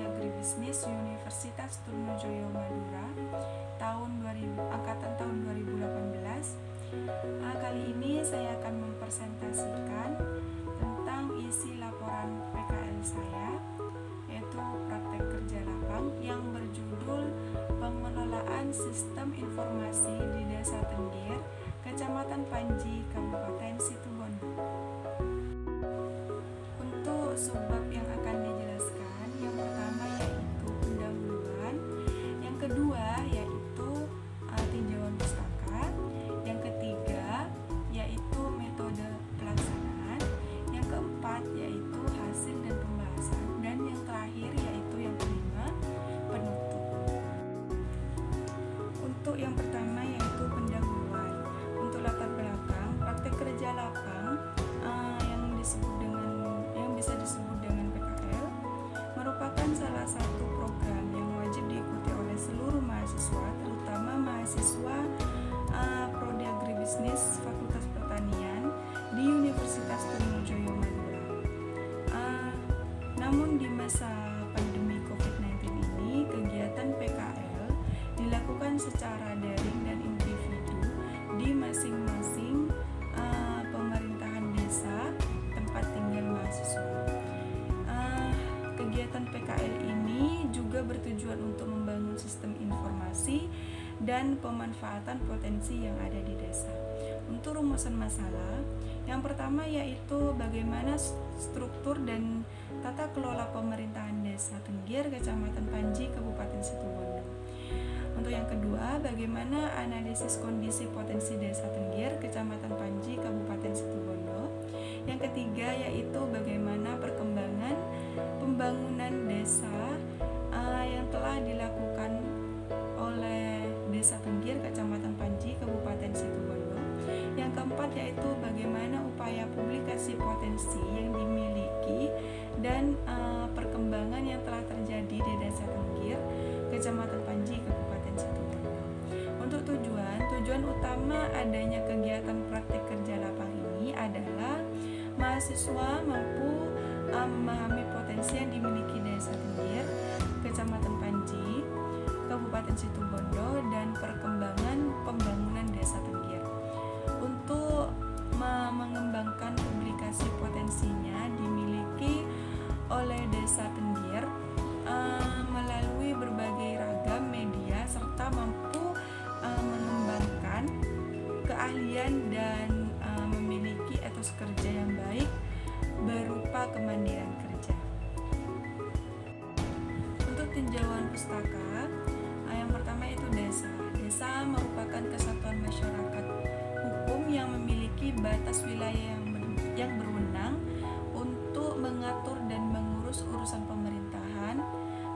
Prodi Agribisnis Universitas Trunojoyo Madura angkatan tahun 2018. Kali ini saya akan mempresentasikan tentang isi laporan PKL saya, yaitu praktek kerja lapang yang berjudul Pengelolaan Sistem Informasi di Desa Tenggir, Kecamatan Panji, Kabupaten Situbondo. Untuk subbab yang akan dijelaskan, yang pertama yaitu pendahuluan, yang kedua yaitu tinjauan pustaka, yang ketiga yaitu metode pelaksanaan, yang keempat yaitu hasil dan pembahasan, dan yang terakhir yaitu yang kelima, penutup. Untuk yang pertama yaitu pendahuluan. Untuk latar belakang, praktek kerja lapang yang bisa disebut dengan PKL merupakan salah satu program yang wajib diikuti oleh seluruh mahasiswa, terutama mahasiswa Prodi Agribisnis Fakultas Pertanian di Universitas Trunojoyo Madura. Namun di masa pandemi COVID-19 ini, kegiatan PKL dilakukan secara daring dan individu di masing-masing pemerintahan desa tempat tinggal mahasiswa. Kegiatan PKL ini juga bertujuan untuk membangun sistem informasi dan pemanfaatan potensi yang ada di desa. Untuk rumusan masalah, yang pertama yaitu bagaimana struktur dan tata kelola pemerintahan desa Tenggir, Kecamatan Panji, Kabupaten Situbondo. Untuk yang kedua, bagaimana analisis kondisi potensi desa Tenggir, Kecamatan Panji, Kabupaten Situbondo. Yang ketiga yaitu bagaimana perkembangan pembangunan desa yang telah dilakukan oleh Desa Tenggir, Kecamatan Panji, Kabupaten Situbondo. Yang keempat yaitu bagaimana upaya publikasi potensi yang dimiliki dan perkembangan yang telah terjadi di Desa Tenggir, Kecamatan Panji, Kabupaten Situbondo. Untuk tujuan utama adanya kegiatan praktik kerja lapang ini adalah mahasiswa mampu memahami potensi yang dimiliki Desa Tenggir, Kecamatan Panji, Kabupaten Situbondo, dan perkembangan pembangunan Desa Tenggir. Untuk mengembangkan publikasi potensinya dimiliki oleh Desa Tenggir melalui berbagai ragam media serta mampu mengembangkan keahlian dan memiliki etos kerja yang baik berupa kemandirian kerja. Untuk tinjauan pustaka, yang pertama itu desa. Desa merupakan kesatuan masyarakat hukum yang memiliki batas wilayah yang berwenang untuk mengatur dan mengurus urusan pemerintahan,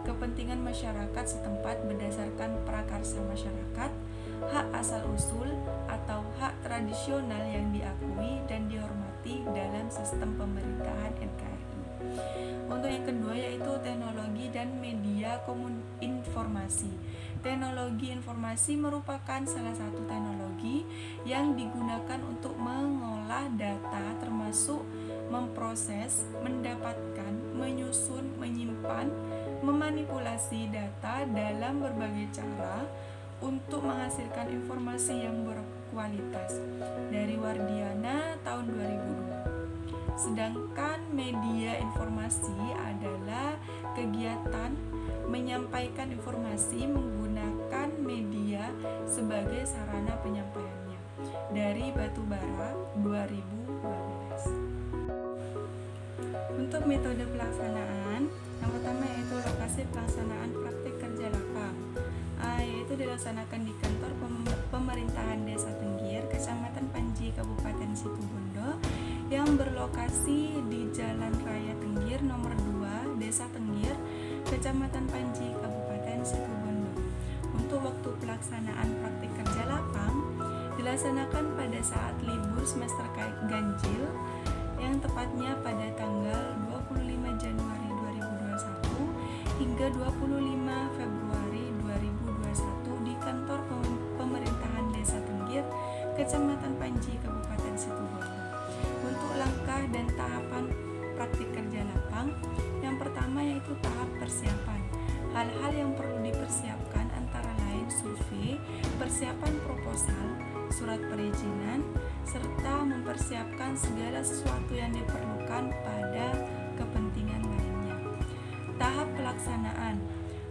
kepentingan masyarakat setempat berdasarkan prakarsa masyarakat, hak asal-usul atau hak tradisional yang diakui dan dihormati dalam sistem pemerintahan NKRI. Untuk yang kedua yaitu teknologi dan media informasi. Teknologi informasi merupakan salah satu teknologi yang digunakan untuk mengolah data, termasuk memproses, mendapatkan, menyusun, menyimpan, memanipulasi data dalam berbagai cara untuk menghasilkan informasi yang berkualitas. Dari Wardiana tahun 2002. Sedangkan media informasi adalah kegiatan menyampaikan informasi menggunakan media sebagai sarana penyampaiannya. Dari Batubara 2012. Untuk metode pelaksanaan, yang pertama yaitu lokasi pelaksanaan praktik kerja lapang, yaitu dilaksanakan di kantor pemerintahan Desa Tenggir, Kecamatan Panji, Kabupaten Situbondo, yang berlokasi di Jalan Raya Tenggir nomor 2, Desa Tenggir, Kecamatan Panji, Kabupaten Situbondo. Untuk waktu pelaksanaan praktik kerja lapang dilaksanakan pada saat libur semester ganjil, yang tepatnya pada tanggal 25 Januari 2021 hingga 25 Februari 2021 di kantor pemerintahan Desa Tenggir, Kecamatan Panji, Kabupaten Situbondo. Untuk langkah dan tahapan praktik kerja lapang. Yang pertama yaitu tahap persiapan. Hal-hal yang perlu dipersiapkan antara lain survei, persiapan proposal, surat perizinan, serta mempersiapkan segala sesuatu yang diperlukan pada kepentingan lainnya. Tahap pelaksanaan.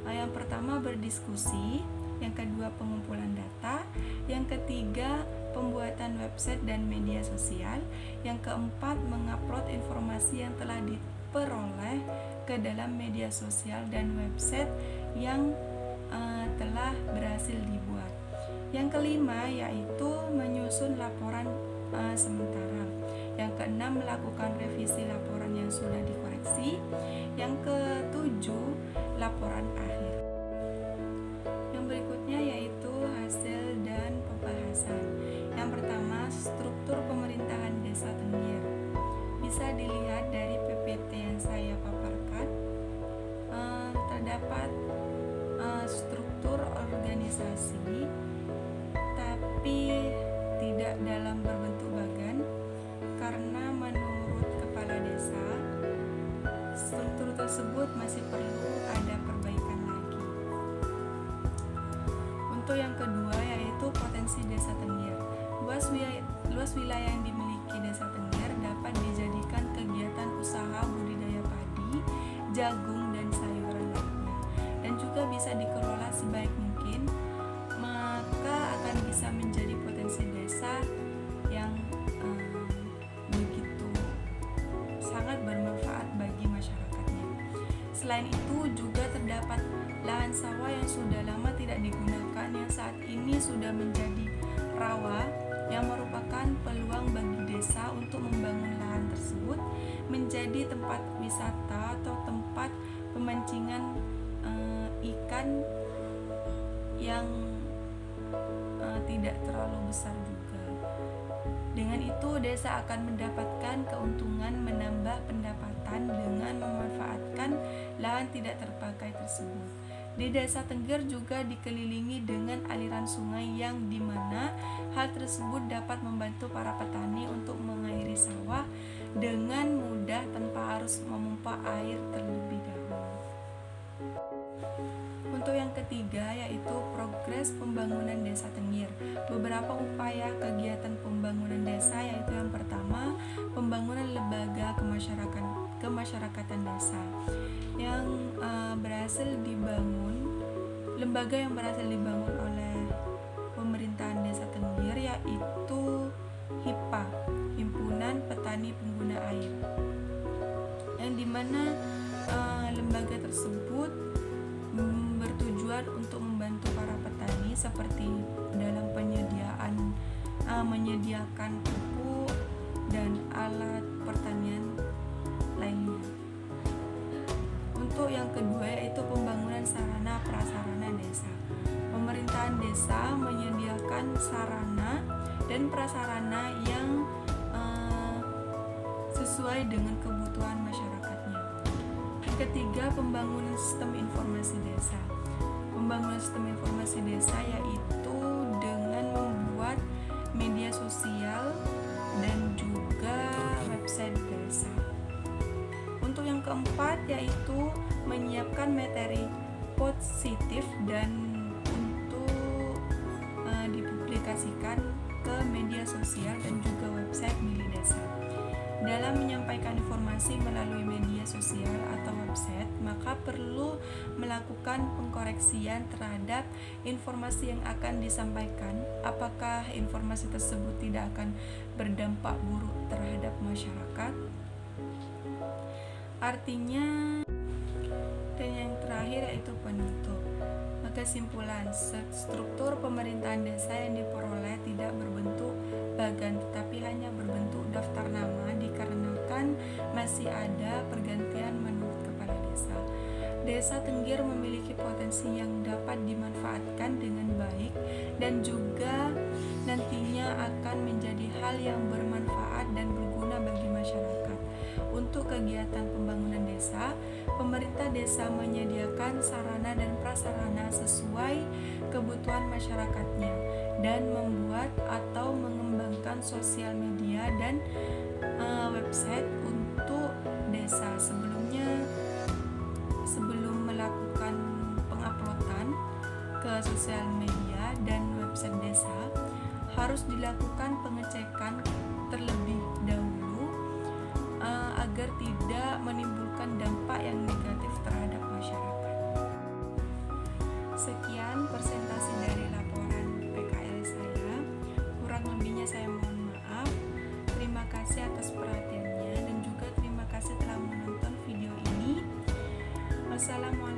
Yang pertama berdiskusi, yang kedua pengumpulan data, yang ketiga pembuatan website dan media sosial, yang keempat mengupload informasi yang telah diperoleh ke dalam media sosial dan website yang telah berhasil dibuat. Yang kelima yaitu menyusun laporan sementara. Yang keenam melakukan revisi laporan yang sudah dikoreksi. Yang ketujuh laporan akhir. Yang berikutnya yaitu hasil dan pembahasan. Yang pertama, struktur pemerintahan Desa Tenggir. Bisa dilihat dari PPT yang saya paparkan. Terdapat struktur organisasi, tapi tidak dalam berbentuk bagan, karena menurut kepala desa, struktur tersebut masih perlu ada perbaikan lagi. Untuk yang kedua yaitu potensi Desa Tenggir. Luas wilayah yang dimiliki Desa Tenggir dapat dijadikan kegiatan usaha budidaya padi, jagung, dan sayuran lainnya, dan juga bisa dikelola sebaik mungkin, maka akan bisa menjadi potensi desa yang begitu sangat bermanfaat bagi masyarakatnya. Selain itu juga terdapat lahan sawah yang sudah lama tidak digunakan, yang saat ini sudah menjadi rawa, yang merupakan peluang bagi desa untuk membangun lahan tersebut menjadi tempat wisata atau tempat pemancingan ikan yang tidak terlalu besar juga. Dengan itu desa akan mendapatkan keuntungan menambah pendapatan dengan memanfaatkan lahan tidak terpakai tersebut. Di Desa Tenggir juga dikelilingi dengan aliran sungai yang dimana hal tersebut dapat membantu para petani untuk mengairi sawah dengan mudah tanpa harus memompa air terlebih dahulu. Untuk yang ketiga yaitu progres pembangunan Desa Tenggir. Beberapa upaya kegiatan pembangunan desa yaitu yang pertama pembangunan lembaga kemasyarakatan desa yang berhasil dibangun. Lembaga yang berhasil dibangun oleh pemerintahan Desa Tenggir yaitu HIPA, Himpunan Petani Pengguna Air, yang dimana lembaga tersebut bertujuan untuk membantu para petani seperti dalam menyediakan pupuk dan alat pertanian lainnya. Untuk yang kedua yaitu pembangunan sarana prasarana desa. Pemerintahan desa menyediakan sarana dan prasarana yang sesuai dengan kebutuhan masyarakatnya. Yang ketiga, pembangunan sistem informasi desa. Pembangunan sistem informasi desa yaitu dengan membuat media sosial dan juga website desa. Untuk yang keempat yaitu menyiapkan materi positif dan untuk dipublikasikan ke media sosial dan juga website milik desa. Dalam menyampaikan informasi melalui media sosial atau website, maka perlu melakukan pengkoreksian terhadap informasi yang akan disampaikan. Apakah informasi tersebut tidak akan berdampak buruk terhadap masyarakat? Artinya, dan yang terakhir yaitu penutup. Kesimpulan, struktur pemerintahan desa yang diperoleh tidak berbentuk bagan tetapi hanya berbentuk daftar nama dikarenakan masih ada pergantian menurut kepala desa. Desa Tenggir memiliki potensi yang dapat dimanfaatkan dengan baik dan juga nantinya akan menjadi hal yang bermanfaat dan berguna bagi masyarakat. Untuk kegiatan pembangunan desa, pemerintah desa menyediakan sarana dan prasarana sesuai kebutuhan masyarakatnya dan membuat atau mengembangkan sosial media dan website untuk desa desa. Sebelum melakukan penguploadan ke sosial media dan website desa, harus dilakukan pengecekan terlebih dahulu agar tidak menimbulkan dampak yang negatif terhadap masyarakat. Sekian presentasi dari laporan PKL saya. Kurang lebihnya saya mohon maaf. Terima kasih atas perhatiannya dan juga terima kasih telah menonton video ini. Wassalamualaikum